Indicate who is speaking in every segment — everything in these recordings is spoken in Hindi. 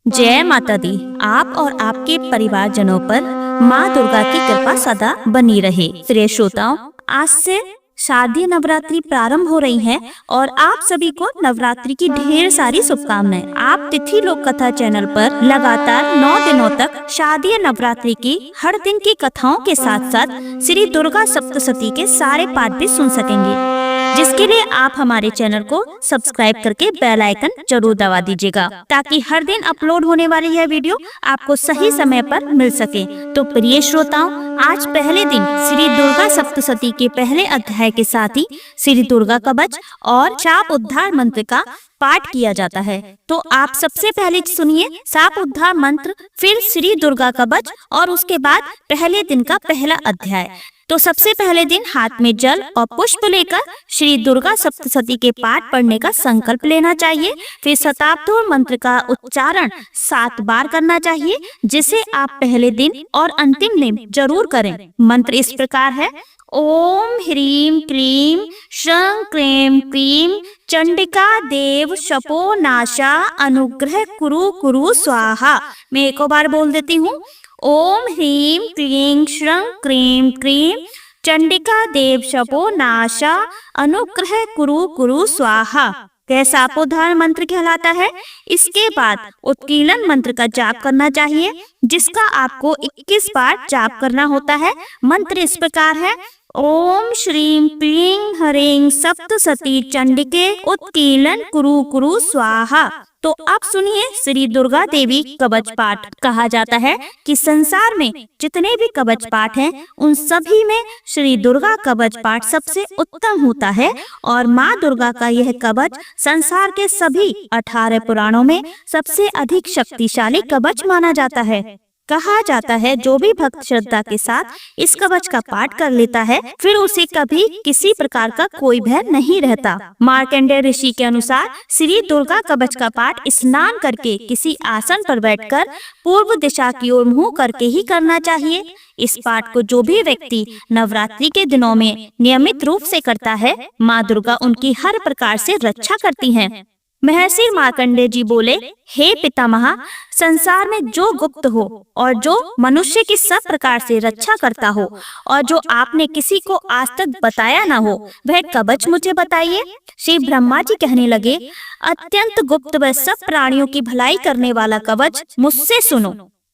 Speaker 1: जय माता दी। आप और आपके परिवारजनों पर माँ दुर्गा की कृपा सदा बनी रहे। प्रिय श्रोताओं, आज से शारदीय नवरात्रि प्रारंभ हो रही है और आप सभी को नवरात्रि की ढेर सारी शुभकामनाएं। आप तिथि लोक कथा चैनल पर लगातार 9 दिनों तक शारदीय नवरात्रि की हर दिन की कथाओं के साथ साथ श्री दुर्गा सप्तशती के सारे पाठ भी सुन सकेंगे, जिसके लिए आप हमारे चैनल को सब्सक्राइब करके बेल आइकन जरूर दबा दीजिएगा, ताकि हर दिन अपलोड होने वाली यह वीडियो आपको सही समय पर मिल सके। तो प्रिय श्रोताओं, आज पहले दिन श्री दुर्गा सप्तशती के पहले अध्याय के साथ ही श्री दुर्गा कवच और शाप उद्धार मंत्र का पाठ किया जाता है। तो आप सबसे पहले सुनिए शाप उद्धार मंत्र, फिर श्री दुर्गा कवच और उसके बाद पहले दिन का पहला अध्याय। तो सबसे पहले दिन हाथ में जल और पुष्प लेकर श्री दुर्गा सप्तशती के पाठ पढ़ने का संकल्प लेना चाहिए। फिर शताब्दों मंत्र का उच्चारण 7 बार करना चाहिए, जिसे आप पहले दिन और अंतिम दिन जरूर करें। मंत्र इस प्रकार है: ओम ह्रीं क्लीं श्रं क्लीं क्लीं चंडिका देव शपो नाशा अनुग्रह कुरु कुरु स्वाहा। मैं एक और बार बोल देती हूँ। ओम ह्रीं क्लीं श्रं क्लीं क्लीं चंडिका देव शपो नाशा अनुग्रह कुरु कुरु स्वाहा। कैसा शापोद्धार मंत्र कहलाता है। इसके बाद उत्कीलन मंत्र का जाप करना चाहिए, जिसका आपको 21 बार जाप करना होता है। मंत्र इस प्रकार है: ओम श्रीं क्लीं ह्रीं सप्तशती चंडिके उत्कीलन कुरु कुरु स्वाहा। तो अब सुनिए श्री दुर्गा देवी कवच पाठ। कहा जाता है कि संसार में जितने भी कवच पाठ हैं, उन सभी में श्री दुर्गा कवच पाठ सबसे उत्तम होता है और माँ दुर्गा का यह कवच संसार के सभी 18 पुराणों में सबसे अधिक शक्तिशाली कवच माना जाता है। कहा जाता है जो भी भक्त श्रद्धा के साथ इस कवच का पाठ कर लेता है, फिर उसे कभी किसी प्रकार का कोई भय नहीं रहता। मार्कंडेय ऋषि के अनुसार श्री दुर्गा कवच का पाठ स्नान करके किसी आसन पर बैठकर पूर्व दिशा की ओर मुंह करके ही करना चाहिए। इस पाठ को जो भी व्यक्ति नवरात्रि के दिनों में नियमित रूप से करता है, माँ दुर्गा उनकी हर प्रकार से रक्षा करती हैं। महर्षि मार्कंडेय जी बोले, हे पितामह, संसार में जो गुप्त हो और जो मनुष्य की सब प्रकार से रक्षा करता हो और जो आपने किसी को आज तक बताया ना हो, वह कवच मुझे बताइए। श्री ब्रह्मा जी कहने लगे, अत्यंत गुप्त व सब प्राणियों की भलाई करने वाला कवच मुझसे सुनो।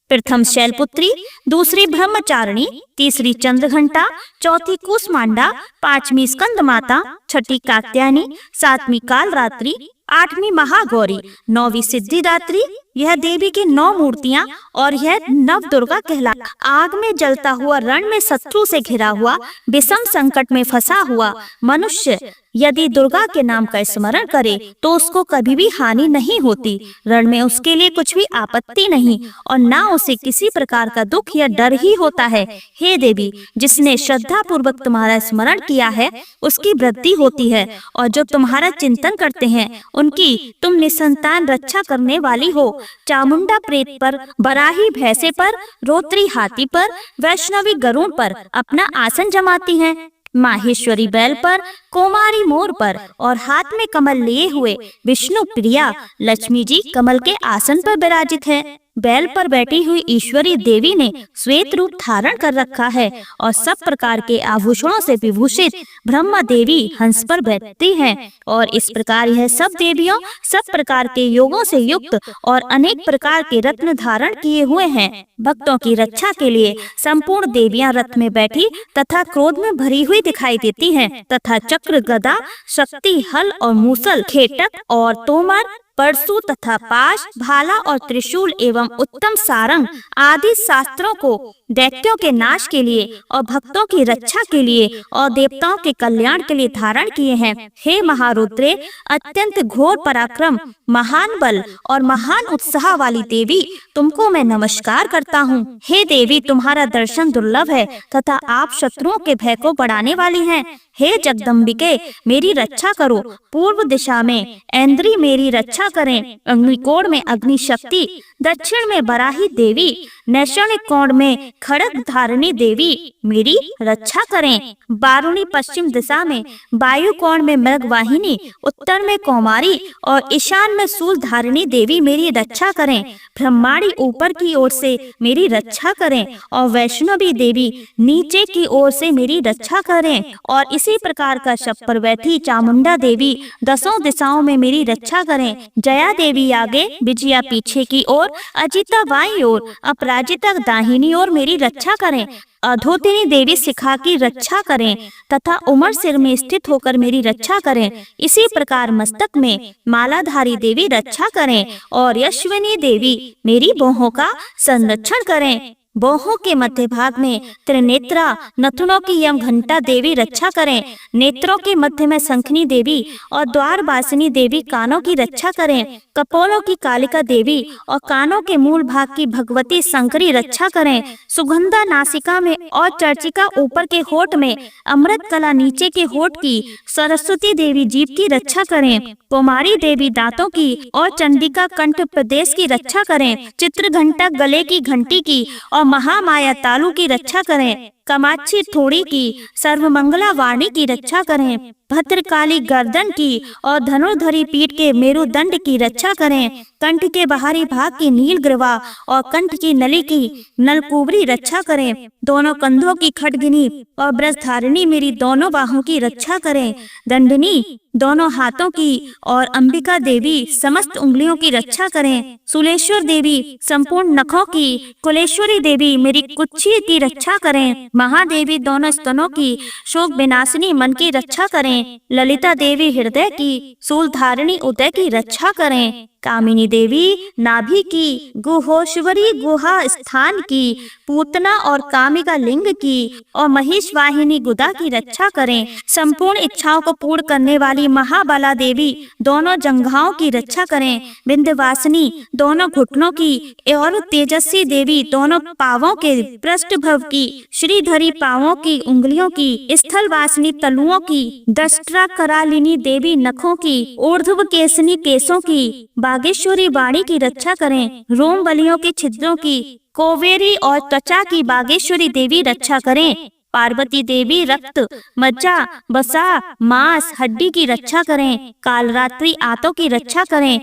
Speaker 1: प्रथम शैलपुत्री, दूसरी ब्रह्मचारिणी, तीसरी चंद्रघंटा, चौथी कूष्मांडा, पांचवी स्कंद माता, छठी कात्यायनी, सातवीं कालरात्रि, 8वीं महागौरी, 9वीं सिद्धिदात्री। यह देवी की 9 मूर्तियां और यह नव दुर्गा कहला। आग में जलता हुआ, रण में शत्रु से घिरा हुआ, विषम संकट में फंसा हुआ मनुष्य यदि दुर्गा के नाम का स्मरण करे तो उसको कभी भी हानि नहीं होती। रण में उसके लिए कुछ भी आपत्ति नहीं और ना उसे किसी प्रकार का दुख या डर ही होता है। हे देवी, जिसने श्रद्धा पूर्वक तुम्हारा स्मरण किया है उसकी वृद्धि होती है और जो तुम्हारा चिंतन करते हैं उनकी तुम निसंतान रक्षा करने वाली हो। चामुंडा प्रेत पर, बराही भैंसे पर, रोत्री हाथी पर, वैष्णवी गरुड़ पर अपना आसन जमाती हैं। माहेश्वरी बैल पर, कुमारी मोर पर और हाथ में कमल लिए हुए विष्णु प्रिया लक्ष्मी जी कमल के आसन पर विराजित है। बैल पर बैठी हुई ईश्वरी देवी ने श्वेत रूप धारण कर रखा है और सब प्रकार के आभूषणों से विभूषित ब्रह्मा देवी हंस पर बैठती हैं और इस प्रकार यह सब देवियों सब प्रकार के योगों से युक्त और अनेक प्रकार के रत्न धारण किए हुए हैं। भक्तों की रक्षा के लिए संपूर्ण देवियां रथ में बैठी तथा क्रोध में भरी हुई दिखाई देती हैं तथा चक्र, गदा, शक्ति, हल और मूसल, खेटक और तोमर, परशु तथा पाश, भाला और त्रिशूल एवं उत्तम सारंग आदि शास्त्रों को दैत्यों के नाश के लिए और भक्तों की रक्षा के लिए और देवताओं के कल्याण के लिए धारण किए हैं। हे महारुद्रे, अत्यंत घोर पराक्रम, महान बल और महान उत्साह वाली देवी, तुमको मैं नमस्कार करता हूँ। हे देवी, तुम्हारा दर्शन दुर्लभ है तथा आप शत्रुओं के भय को बढ़ाने वाली हैं। हे जगदम्बिके, मेरी रक्षा करो। पूर्व दिशा में ऐन्द्री मेरी रक्षा रक्षा करें। अग्निकोण में अग्नि शक्ति, दक्षिण में बराही देवी, नैषणिक कोण में खड़ग धारिणी देवी मेरी रक्षा करें। बारुणी पश्चिम दिशा में, वायु कोण में मृगवाहिनी, उत्तर में कौमारी और ईशान में शूल धारिणी देवी मेरी रक्षा करें। ब्रह्माणी ऊपर की ओर से मेरी रक्षा करें और वैष्णवी देवी नीचे की ओर से मेरी रक्षा करें। और इसी प्रकार का शप्परवैठी चामुंडा देवी दसों दिशाओं में मेरी रक्षा करें। जया देवी आगे, विजया पीछे की ओर, अजिता बाईं ओर, अपराजिता दाहिनी ओर मेरी रक्षा करें। अधोतिनी देवी शिखा की रक्षा करें तथा उमर सिर में स्थित होकर मेरी रक्षा करें। इसी प्रकार मस्तक में मालाधारी देवी रक्षा करें और यशस्विनी देवी मेरी बाहों का संरक्षण करें। बाहों के मध्य भाग में त्रिनेत्रा नथुनों की यम घंटा देवी रक्षा करें। नेत्रों के मध्य में शंखनी देवी और द्वारवासिनी देवी कानों की रक्षा करें। कपोलों की कालिका देवी और कानों के मूल भाग की भगवती शंकरी रक्षा करें। सुगंधा नासिका में और चर्चिका ऊपर के होठ में, अमृत कला नीचे के होठ की, सरस्वती देवी जीभ की रक्षा करें। कुमारी देवी दांतों की और चंडिका कंठ प्रदेश की रक्षा करें। चित्र घंटा गले की घंटी की और महामाया तालु की रक्षा करें। कामाक्षी थोड़ी की, सर्वमंगला वाणी की रक्षा करें। भद्रकाली गर्दन की और धनुर्धरी पीठ के मेरुदंड की रक्षा करें। कंठ के बाहरी भाग की नील ग्रीवा और कंठ की नली की नलकुबरी रक्षा करें। दोनों कंधों की खड्गिनी और ब्रजधारिणी मेरी दोनों बाहों की रक्षा करें। दंडनी दोनों हाथों की और अंबिका देवी समस्त उंगलियों की रक्षा करें। सुलेश्वर देवी संपूर्ण नखों की, कुलेश्वरी देवी मेरी कुच्छी की रक्षा करें। महादेवी दोनों स्तनों की, शोक विनाशिनी मन की रक्षा करें। ललिता देवी हृदय की, शूलधारिणी उदय की रक्षा करें। कामिनी देवी नाभि की, गुहोश्वरी गुहा स्थान की, पूतना और कामिका लिंग की और महिष वाहिनी गुदा की रक्षा करें। संपूर्ण इच्छाओं को पूर्ण करने वाली महाबला देवी दोनों जंघाओं की रक्षा करें। विंध्यवासिनी दोनों घुटनों की और तेजस्वी देवी दोनों पावों के पृष्ठभव की, श्रीधरी पावों की उंगलियों की, स्थलवासिनी तलुओं की, दष्ट्रा करालिनी देवी नखों की, ऊर्ध्व केसनी केसों की, बागेश्वरी वाणी की रक्षा करें। रोम बलियों के छिद्रों की, कोवेरी और त्वचा की बागेश्वरी देवी रक्षा करें। पार्वती देवी रक्त, मज्जा, बसा, मांस, हड्डी की रक्षा करें। कालरात्रि आंतों की रक्षा करें।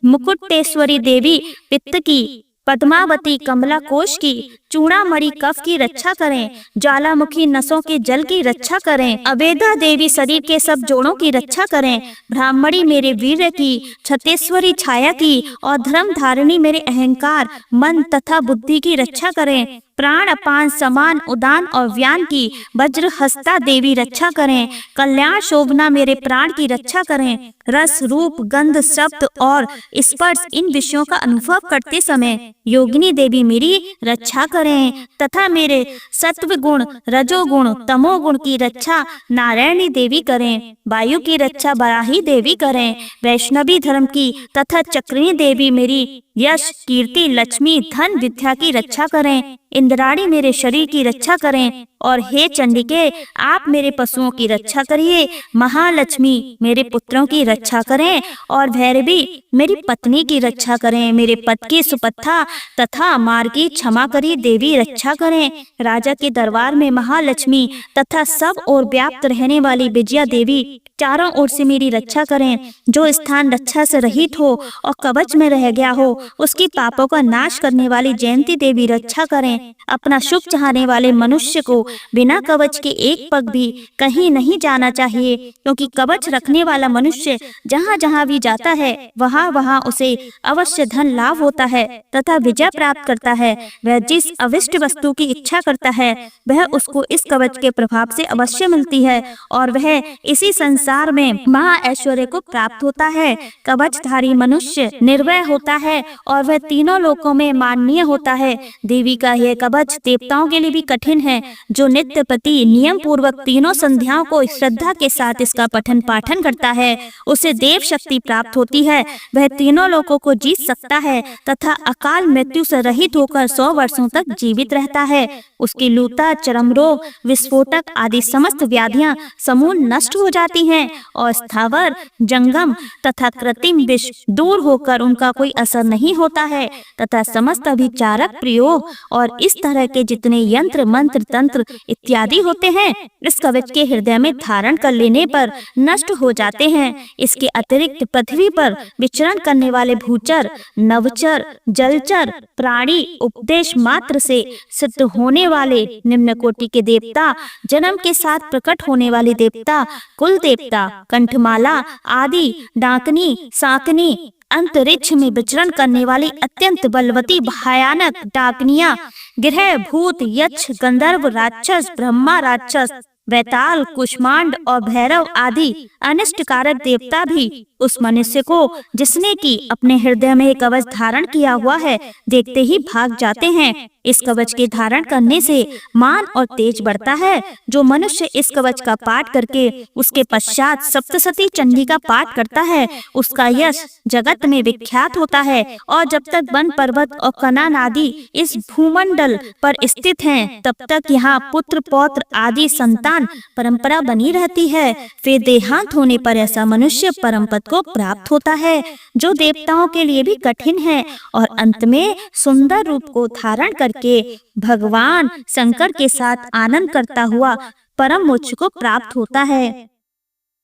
Speaker 1: मुकुटेश्वरी देवी पित्त की, पद्मावती कमला कोश की, चूड़ामणि कफ की रक्षा करें। ज्वालामुखी नसों के जल की रक्षा करें। अवेदा देवी शरीर के सब जोड़ों की रक्षा करें। ब्राह्मणी मेरे वीर्य की, छतेश्वरी छाया की और धर्म धारिणी मेरे अहंकार, मन तथा बुद्धि की रक्षा करें। प्राण अपान समान उदान और व्यान की वज्र हस्ता देवी रक्षा करें। कल्याण शोभना मेरे प्राण की रक्षा करें। रस रूप गंध शब्द और स्पर्श इन विषयों का अनुभव करते समय योगिनी देवी मेरी रक्षा करें तथा मेरे सत्व गुण, रजोगुण, तमोगुण की रक्षा नारायणी देवी करें। वायु की रक्षा बराही देवी करें। वैष्णवी धर्म की तथा चक्रिणी देवी मेरी यश, कीर्ति, लक्ष्मी, धन, विद्या की रक्षा करें। इंद्राणी मेरे शरीर की रक्षा करें। और हे चंडिके, आप मेरे पशुओं की रक्षा करिए। महालक्ष्मी मेरे पुत्रों की रक्षा करें और भैरवी मेरी पत्नी की रक्षा करें। मेरे पति की सुपथा तथा मार्ग की क्षमा करी देवी रक्षा करें। राजा के दरबार में महालक्ष्मी तथा सब ओर व्याप्त रहने वाली विजया देवी चारों ओर से मेरी रक्षा करें। जो स्थान रक्षा से रहित हो और कवच में रह गया हो, उसकी पापों का नाश करने वाली जयंती देवी रक्षा करें। अपना सुख चाहने वाले मनुष्य को बिना कवच के एक पग भी कहीं नहीं जाना चाहिए, क्योंकि कवच रखने वाला मनुष्य जहाँ जहाँ भी जाता है वहाँ वहाँ उसे अवश्य धन लाभ होता है तथा विजय प्राप्त करता है। वह जिस अविष्ट वस्तु की इच्छा करता है वह उसको इस कवच के प्रभाव से अवश्य मिलती है और वह इसी संसार में महा ऐश्वर्य को प्राप्त होता है। कवचधारी मनुष्य निर्भय होता है और वह तीनों लोकों में माननीय होता है। देवी का यह कवच देवताओं के लिए भी कठिन है। जो नित्य प्रति नियम पूर्वक तीनों संध्याओं को श्रद्धा के साथ इसका पठन पाठन करता है, उसे देव शक्ति प्राप्त होती है। वह तीनों लोकों को जीत सकता है तथा अकाल मृत्यु से रहित होकर 100 वर्षों तक जीवित रहता है। उसकी लूता, चर्म रोग, विस्फोटक आदि समस्त व्याधियां समूल नष्ट हो जाती हैं। हैं और स्थावर, जंगम तथा कृत्रिम विष दूर होकर उनका कोई असर नहीं होता है तथा समस्त अभिचारक प्रयोग और इस तरह के जितने यंत्र, मंत्र, तंत्र इत्यादि होते हैं इस कवच के हृदय में धारण कर लेने पर नष्ट हो जाते हैं। इसके अतिरिक्त पृथ्वी पर विचरण करने वाले भूचर, नवचर, जलचर प्राणी उपदेश मात्र से सिद्ध होने वाले निम्न कोटि के देवता, जन्म के साथ प्रकट होने वाले देवता, कुल देवता, कंठमाला आदि, डाकनी, साकनी, अंतरिक्ष में विचरण करने वाली अत्यंत बलवती भयानक डाकनिया, ग्रह, भूत, यक्ष, गंधर्व, राक्षस, ब्रह्मा राक्षस, वैताल, कुष्मांड और भैरव आदि अनिष्टकारक देवता भी उस मनुष्य को जिसने कि अपने हृदय में एक कवच धारण किया हुआ है देखते ही भाग जाते हैं। इस कवच के धारण करने से मान और तेज बढ़ता है। जो मनुष्य इस कवच का पाठ करके उसके पश्चात सप्तशती चंडी का पाठ करता है उसका यश जगत में विख्यात होता है और जब तक वन पर्वत और कनान आदि इस भूमंडल पर स्थित हैं तब तक यहाँ पुत्र पौत्र आदि संतान परंपरा बनी रहती है। फिर देहांत होने पर ऐसा मनुष्य परम पद को प्राप्त होता है जो देवताओं के लिए भी कठिन है और अंत में सुंदर रूप को धारण करके भगवान शंकर के साथ आनंद करता हुआ परम मोक्ष को प्राप्त होता है।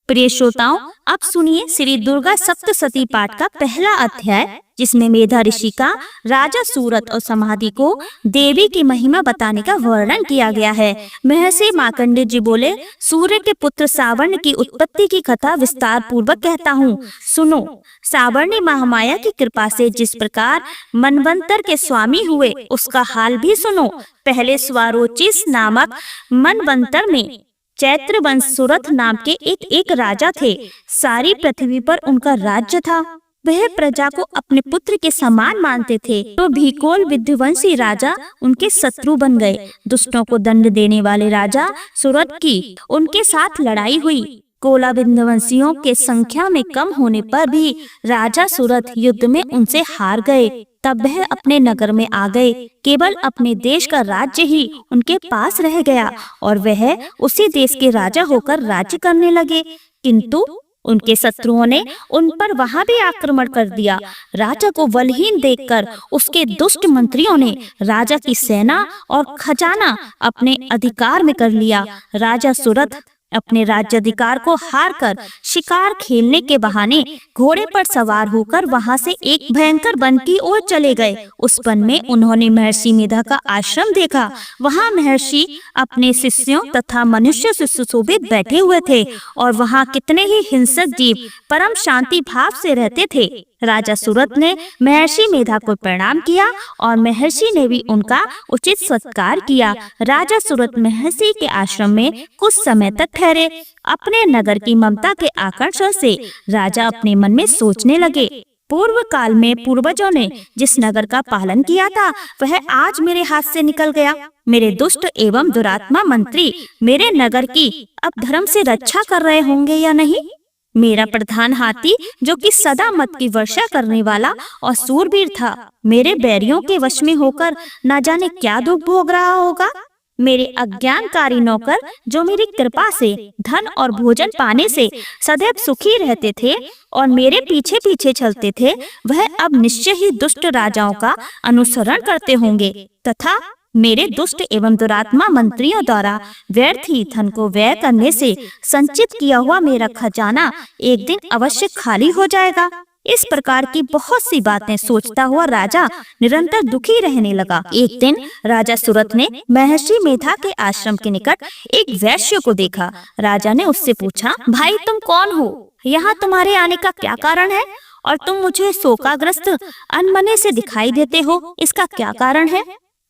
Speaker 1: प्रिय श्रोताओं, अब सुनिए श्री दुर्गा सप्तशती पाठ का पहला अध्याय जिसमें मेधा ऋषि का राजा सूरत और समाधि को देवी की महिमा बताने का वर्णन किया गया है। महर्षि मार्कंडेय जी बोले, सूर्य के पुत्र सावर्ण की उत्पत्ति की कथा विस्तार पूर्वक कहता हूँ, सुनो। सावर्णी महामाया की कृपा से जिस प्रकार मनवंतर के स्वामी हुए उसका हाल भी सुनो। पहले स्वारोचिस नामक मनवंतर में चैत्र वंश सूरत नाम के एक राजा थे। सारी पृथ्वी पर उनका राज्य था। वह प्रजा को अपने पुत्र के समान मानते थे। तो भीकोल विध्वंसी राजा उनके शत्रु बन गए। दुष्टों को दंड देने वाले राजा सूरत की उनके साथ लड़ाई हुई। कोला विध्वंसियों के संख्या में कम होने पर भी राजा सूरत युद्ध में उनसे हार गए। तब वह अपने नगर में आ गए। केवल अपने देश का राज्य ही उनके पास रह गया और वह उसी देश के राजा होकर राज्य करने लगे। किंतु उनके शत्रुओं ने उन पर वहां भी आक्रमण कर दिया। राजा को बलहीन देखकर उसके दुष्ट मंत्रियों ने राजा की सेना और खजाना अपने अधिकार में कर लिया। राजा सूरत अपने राज्याधिकार को हार कर शिकार खेलने के बहाने घोड़े पर सवार होकर वहां से एक भयंकर वन की ओर चले गए। उस वन में उन्होंने महर्षि मेधा का आश्रम देखा। वहां महर्षि अपने शिष्यों तथा मनुष्य से सुशोभित बैठे हुए थे और वहां कितने ही हिंसक जीव परम शांति भाव से रहते थे। राजा सूरत ने महर्षि मेधा को प्रणाम किया और महर्षि ने भी उनका उचित सत्कार किया। राजा सूरत महर्षि के आश्रम में कुछ समय तक ठहरे। अपने नगर की ममता के आकर्षण से राजा अपने मन में सोचने लगे, पूर्व काल में पूर्वजों ने जिस नगर का पालन किया था वह आज मेरे हाथ से निकल गया। मेरे दुष्ट एवं दुरात्मा मंत्री मेरे नगर की अब धर्म से रक्षा कर रहे होंगे या नहीं। मेरा प्रधान हाथी जो कि सदा मत की वर्षा करने वाला और सूरवीर था, मेरे बैरियों के वश में होकर न जाने क्या दुख भोग रहा होगा। मेरे अज्ञानकारी नौकर जो मेरी कृपा से धन और भोजन पाने से सदैव सुखी रहते थे और मेरे पीछे पीछे चलते थे, वह अब निश्चय ही दुष्ट राजाओं का अनुसरण करते होंगे तथा मेरे दुष्ट एवं दुरात्मा मंत्रियों द्वारा व्यर्थ ही धन को व्यय करने से संचित किया हुआ मेरा खजाना एक दिन अवश्य खाली हो जाएगा। इस प्रकार की बहुत सी बातें सोचता हुआ राजा निरंतर दुखी रहने लगा। एक दिन राजा सूरत ने महर्षि मेधा के आश्रम के निकट एक वैश्य को देखा। राजा ने उससे पूछा, भाई तुम कौन हो? यहाँ तुम्हारे आने का क्या कारण है? और तुम मुझे शोकाग्रस्त अनमने से दिखाई देते हो, इसका क्या कारण है?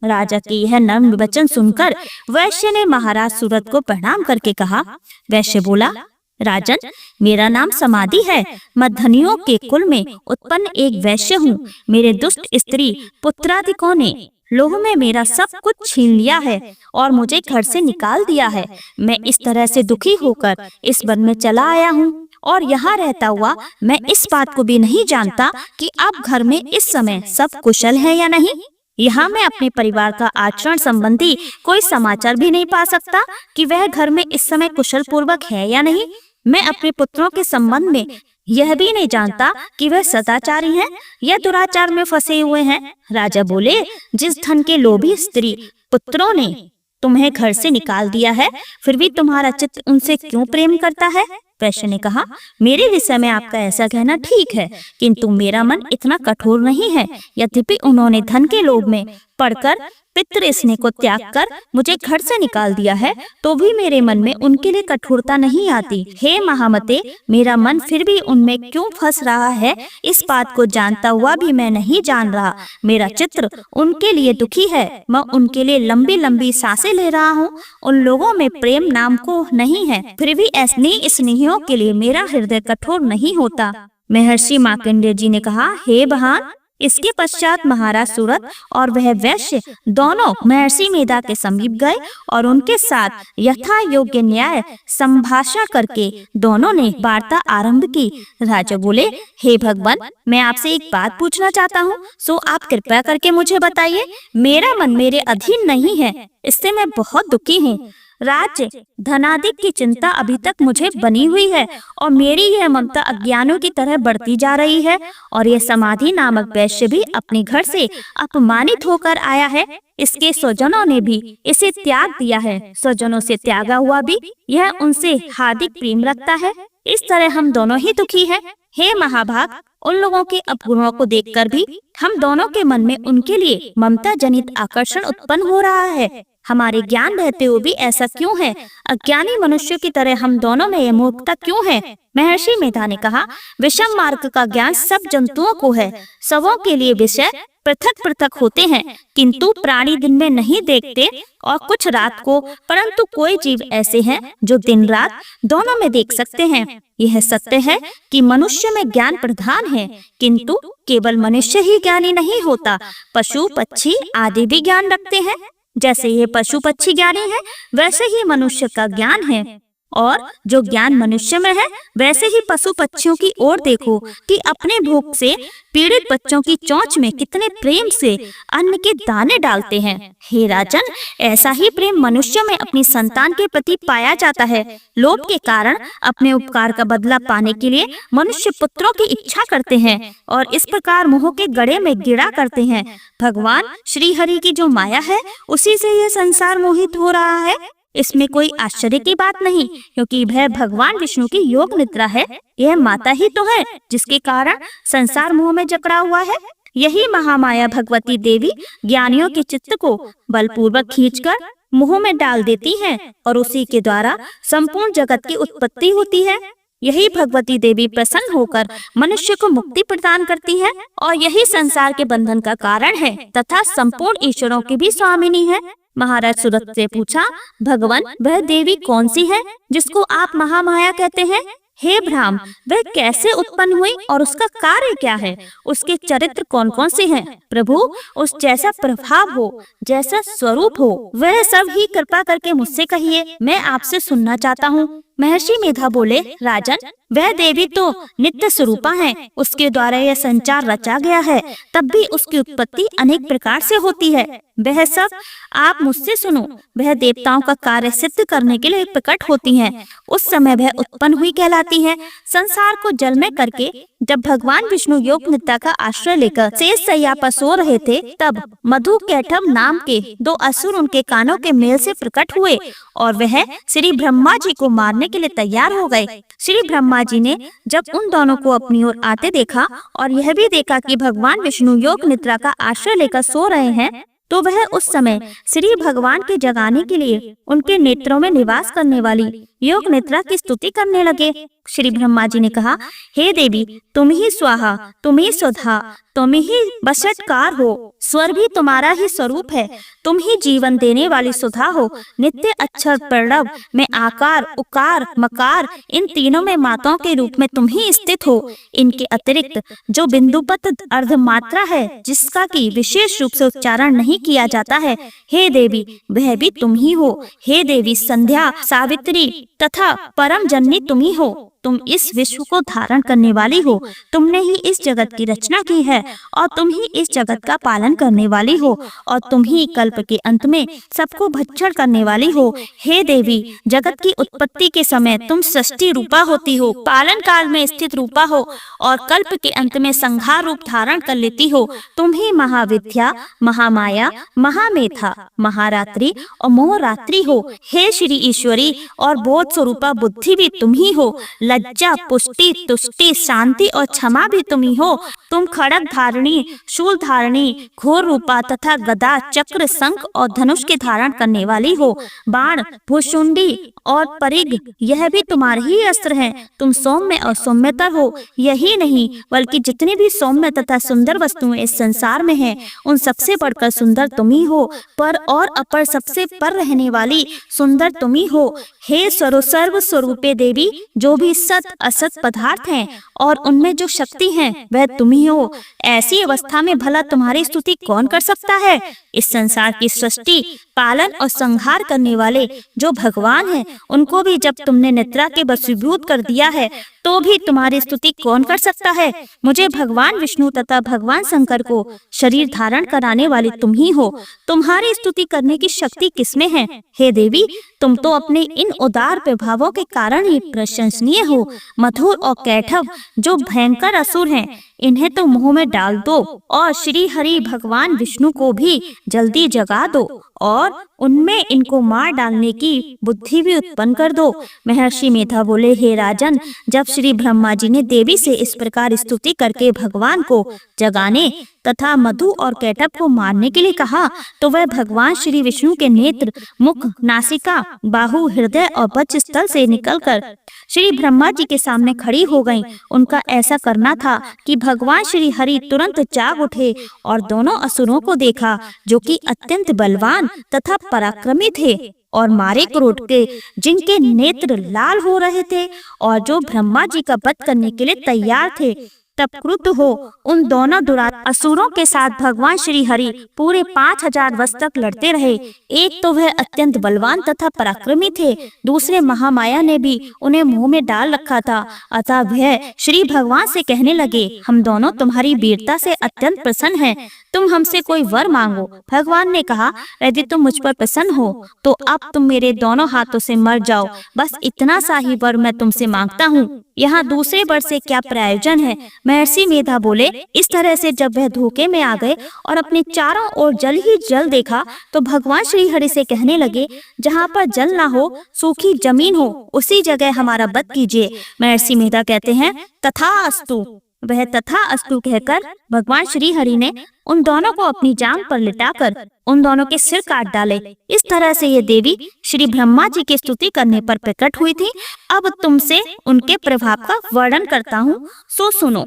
Speaker 1: राजा के यह नम्र वचन सुनकर वैश्य ने महाराज सूरत को प्रणाम करके कहा। वैश्य बोला, राजन, मेरा नाम समाधि है। मैं धनियों के कुल में उत्पन्न एक वैश्य हूँ। मेरे दुष्ट स्त्री पुत्रादिकों ने लोभ में मेरा सब कुछ छीन लिया है और मुझे घर से निकाल दिया है। मैं इस तरह से दुखी होकर इस वन में चला आया हूँ और यहाँ रहता हुआ मैं इस बात को भी नहीं जानता कि आप घर में इस समय सब कुशल है या नहीं। यहाँ मैं अपने परिवार का आचरण संबंधी कोई समाचार भी नहीं पा सकता कि वह घर में इस समय कुशल पूर्वक है या नहीं। मैं अपने पुत्रों के संबंध में यह भी नहीं जानता कि वह सदाचारी हैं या दुराचार में फंसे हुए हैं। राजा बोले, जिस धन के लोभी स्त्री पुत्रों ने तुम्हें घर से निकाल दिया है, फिर भी तुम्हारा चित्त उनसे क्यों प्रेम करता है? वैश्य ने कहा, मेरे विषय में आपका ऐसा कहना ठीक है, किंतु मेरा मन इतना कठोर नहीं है। यद्यपि उन्होंने धन के लोभ में पड़कर पितृ स्नेह को त्याग कर मुझे घर से निकाल दिया है, तो भी मेरे मन में उनके लिए कठोरता नहीं आती। हे महामते, मेरा मन फिर भी उनमें क्यों फंस रहा है, इस बात को जानता हुआ भी मैं नहीं जान रहा। मेरा चित्त उनके लिए दुखी है, मैं उनके लिए लंबी लंबी सांसें ले रहा हूँ। उन लोगों में प्रेम नाम को नहीं है, फिर भी ऐसे स्नेहियों के लिए मेरा हृदय कठोर नहीं होता। महर्षि मार्कंडेय जी ने कहा, हे बहन, इसके पश्चात महाराज सूरत और वह वैश्य दोनों महर्षि मेधा के समीप गए और उनके साथ यथा योग्य न्याय संभाषा करके दोनों ने वार्ता आरंभ की। राजा बोले, हे भगवान, मैं आपसे एक बात पूछना चाहता हूँ, सो आप कृपया करके मुझे बताइए। मेरा मन मेरे अधीन नहीं है, इससे मैं बहुत दुखी हूँ। राज्य धनादिक की चिंता अभी तक मुझे बनी हुई है और मेरी यह ममता अज्ञानों की तरह बढ़ती जा रही है। और यह समाधि नामक वैश्य भी अपने घर से अपमानित होकर आया है। इसके स्वजनों ने भी इसे त्याग दिया है। स्वजनों से त्यागा हुआ भी यह उनसे हार्दिक प्रेम रखता है। इस तरह हम दोनों ही दुखी हैं। हे महाभाग, उन लोगों के अपगुणों को देखकर भी हम दोनों के मन में उनके लिए ममता जनित आकर्षण उत्पन्न हो रहा है। हमारे ज्ञान रहते हुए भी ऐसा क्यों है? अज्ञानी मनुष्यों की तरह हम दोनों में यह मूर्खता क्यों है? महर्षि मेधा ने कहा, विषम मार्ग का ज्ञान सब जंतुओं को है। सबों के लिए विषय पृथक पृथक होते हैं, किंतु प्राणी दिन में नहीं देखते और कुछ रात को, परंतु कोई जीव ऐसे हैं जो दिन रात दोनों में देख सकते हैं। यह सत्य है कि मनुष्य में ज्ञान प्रधान है, किंतु केवल मनुष्य ही ज्ञानी नहीं होता। पशु पक्षी आदि भी ज्ञान रखते हैं। जैसे ये पशु पक्षी ज्ञानी है, वैसे ही मनुष्य का ज्ञान है। और जो ज्ञान मनुष्य में है, वैसे ही पशु पक्षियों की ओर देखो कि अपने भूख से पीड़ित बच्चों की चोंच में कितने प्रेम से अन्न के दाने डालते हैं। हे राजन, ऐसा ही प्रेम मनुष्य में अपनी संतान के प्रति पाया जाता है। लोभ के कारण अपने उपकार का बदला पाने के लिए मनुष्य पुत्रों की इच्छा करते हैं और इस प्रकार मोह के गड़े में गिरा करते हैं। भगवान श्री हरि की जो माया है, उसी से यह संसार मोहित हो रहा है। इसमें कोई आश्चर्य की बात नहीं, क्योंकि वह भगवान विष्णु की योग निद्रा है। यह माता ही तो है जिसके कारण संसार मोह में जकड़ा हुआ है। यही महामाया भगवती देवी ज्ञानियों के चित्त को बलपूर्वक खींचकर मोह में डाल देती हैं और उसी के द्वारा संपूर्ण जगत की उत्पत्ति होती है। यही भगवती देवी प्रसन्न होकर मनुष्य को मुक्ति प्रदान करती है और यही संसार के बंधन का कारण है तथा संपूर्ण ईश्वरों की भी स्वामिनी है। महाराज सूरत से पूछा, भगवान, वह देवी कौन सी है जिसको आप महामाया कहते हैं? हे ब्राह्म, वह कैसे उत्पन्न हुई और उसका कार्य क्या है? उसके चरित्र कौन कौन से हैं? प्रभु, उस जैसा प्रभाव हो, जैसा स्वरूप हो, वह सब ही कृपा करके मुझसे कहिए, मैं आपसे सुनना चाहता हूँ। महर्षि मेधा बोले, राजन, वह देवी तो नित्य स्वरूपा है। उसके द्वारा यह संचार रचा गया है, तब भी उसकी उत्पत्ति अनेक प्रकार से होती है। वह सब आप मुझसे सुनो। वह देवताओं का कार्य सिद्ध करने के लिए प्रकट होती हैं। उस समय वह उत्पन्न हुई कहलाती है। संसार को जल में करके जब भगवान विष्णु योग निद्रा का आश्रय लेकर शेष शैया पर सो रहे थे, तब मधु कैठम नाम के दो असुर उनके कानों के मेल से प्रकट हुए और वह श्री ब्रह्मा जी को मारने के लिए तैयार हो गए। श्री ब्रह्मा जी ने जब उन दोनों को अपनी ओर आते देखा और यह भी देखा कि भगवान विष्णु योग निद्रा का आश्रय लेकर सो रहे हैं, तो वह उस समय श्री भगवान के जगाने के लिए उनके नेत्रों में निवास करने वाली योग निद्रा की स्तुति करने लगे। श्री ब्रह्मा जी ने कहा, हे देवी, तुम ही स्वाहा, तुम ही स्वधा, तुम ही बशटकार हो। स्वर भी तुम्हारा ही स्वरूप है। तुम ही जीवन देने वाली सुधा हो। नित्य अक्षर प्रणव में आकार, उकार, मकार, इन तीनों में माताओं के रूप में तुम ही स्थित हो। इनके अतिरिक्त जो बिंदुपत अर्धमात्रा है, जिसका की विशेष रूप से उच्चारण नहीं किया जाता है, हे देवी, वह भी तुम ही हो। हे देवी, संध्या, सावित्री तथा परम जननी तुम ही हो। तुम इस विश्व को धारण करने वाली हो, तुमने ही इस जगत की रचना की है और तुम ही इस जगत का पालन करने वाली हो और तुम ही कल्प के अंत में सबको भक्षण करने वाली हो। हे देवी, जगत की उत्पत्ति के समय तुम सृष्टि रूपा होती हो, पालन काल में स्थित रूपा हो और कल्प के अंत में संहार रूप धारण कर लेती हो। तुम ही महाविद्या, महामाया, महामेधा, महारात्रि और मोहरात्रि हो। हे श्री ईश्वरी, और बोध स्वरूपा बुद्धि भी तुम ही हो। लज्जा, पुष्टि, तुष्टि, शांति और क्षमा भी तुम ही हो। तुम खड़ग धारणी, शूल धारणी, घोर रूपा तथा गदा, चक्र, शंख और धनुष के धारण करने वाली हो। बाण, भुशुंडी और परिग, यह भी तुम्हारे ही अस्त्र हैं। तुम सौम्य और सौम्यतर हो। यही नहीं बल्कि जितनी भी सौम्य तथा सुंदर वस्तुएं इस संसार में हैं, उन सबसे बढ़कर सुंदर तुम ही हो। पर और अपर सबसे पर रहने वाली सुंदर तुम ही हो। हे सर्व स्वरूपे देवी, जो भी सत असत पदार्थ हैं और उनमें जो शक्ति है वह तुम ही हो। ऐसी अवस्था में भला तुम्हारी स्तुति कौन कर सकता है। इस संसार की सृष्टि, पालन और संहार करने वाले जो भगवान हैं, उनको भी जब तुमने निद्रा के वशीभूत कर दिया है, तो भी तुम्हारी स्तुति कौन कर सकता है। मुझे भगवान विष्णु तथा भगवान शंकर को शरीर धारण कराने वाली तुम ही हो। तुम्हारी स्तुति करने की शक्ति किसमें है। हे देवी, तुम तो अपने इन उदार प्रभावों के कारण ही प्रशंसनीय हो। मधुर और कैठव जो भयंकर असुर हैं, इन्हें तो मुंह में डाल दो और श्री हरि भगवान विष्णु को भी जल्दी जगा दो और उनमें इनको मार डालने की बुद्धि भी उत्पन्न कर दो। महर्षि मेधा बोले, हे राजन, जब श्री ब्रह्मा जी ने देवी से इस प्रकार स्तुति करके भगवान को जगाने तथा मधु और कैटभ को मारने के लिए कहा, तो वह भगवान श्री विष्णु के नेत्र, मुख, नासिका, बाहु, हृदय और वक्षस्थल से निकलकर श्री ब्रह्मा जी के सामने खड़ी हो गईं। उनका ऐसा करना था कि भगवान श्री हरि तुरंत जाग उठे और दोनों असुरों को देखा, जो कि अत्यंत बलवान तथा पराक्रमी थे और मारे क्रोध के जिनके नेत्र लाल हो रहे थे और जो ब्रह्मा जी का वध करने के लिए तैयार थे। तब क्रुद्ध हो उन दोनों असुरों के साथ भगवान श्री हरि पूरे 5000 वर्ष तक लड़ते रहे। एक तो वह अत्यंत बलवान तथा पराक्रमी थे, दूसरे महामाया ने भी उन्हें मुंह में डाल रखा था। अतः वह श्री भगवान से कहने लगे, हम दोनों तुम्हारी वीरता से अत्यंत प्रसन्न हैं, तुम हमसे कोई वर मांगो। भगवान ने कहा, यदि तुम मुझ पर प्रसन्न हो तो अब तुम मेरे दोनों हाथों से मर जाओ, बस इतना सा ही वर मैं तुमसे मांगता हूँ। यहाँ दूसरे वर से क्या प्रयोजन है। महर्षि मेधा बोले, इस तरह से जब वह धोखे में आ गए और अपने चारों ओर जल ही जल देखा, तो भगवान श्री हरि से कहने लगे, जहाँ पर जल ना हो, सूखी जमीन हो, उसी जगह हमारा वध कीजिए। महर्षि मेधा कहते हैं, तथास्तु। वह तथा अस्तु कहकर भगवान श्री हरि ने उन दोनों को अपनी जांघ पर लिटाकर उन दोनों के सिर काट डाले। इस तरह से ये देवी श्री ब्रह्मा जी की स्तुति करने पर प्रकट हुई थी। अब तुमसे उनके प्रभाव का वर्णन करता हूँ, सो सुनो।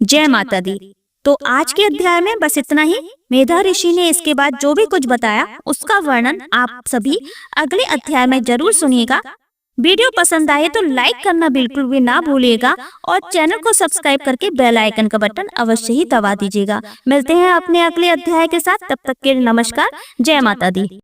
Speaker 1: जय माता दी। तो आज के अध्याय में बस इतना ही। मेधा ऋषि ने इसके बाद जो भी कुछ बताया उसका वर्णन आप सभी अगले अध्याय में जरूर सुनिएगा। वीडियो पसंद आए तो लाइक करना बिल्कुल भी ना भूलिएगा और चैनल को सब्सक्राइब करके बेल आइकन का बटन अवश्य ही दबा दीजिएगा। मिलते हैं अपने अगले अध्याय के साथ, तब तक के लिए नमस्कार। जय माता दी।